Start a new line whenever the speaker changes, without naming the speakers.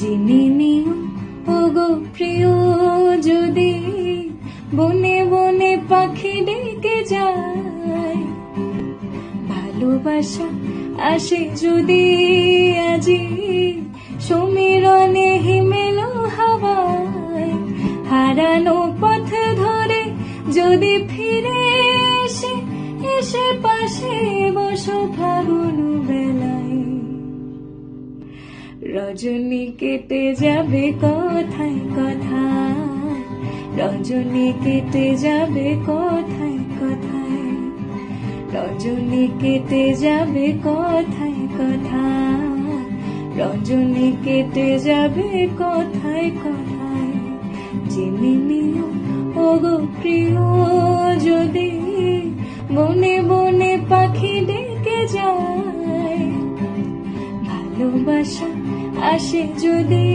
জেনে নিও ওগো প্রিয়, যদি বনে বনে পাখি ডেকে যায়, ভালোবাসা আসে যদি আজি সমীরণে হিমেল হাওয়ায়, হারানো পথ ধরে যদি ফিরে এসে এসে পাশে বসো ফাগুন বেলায়, রজনী কেটে যাবে কথায় কথায়, রজনী কেটে যাবে কথায় কথায়, রজনী কেটে যাবে কথায় কথায়, রজনী কেটে যাবে কথায় কথায়। জেনে নিও ওগো প্রিয়, যদি বনে বনে পাখি ডেকে যায়, ভালোবাসা আসে যদি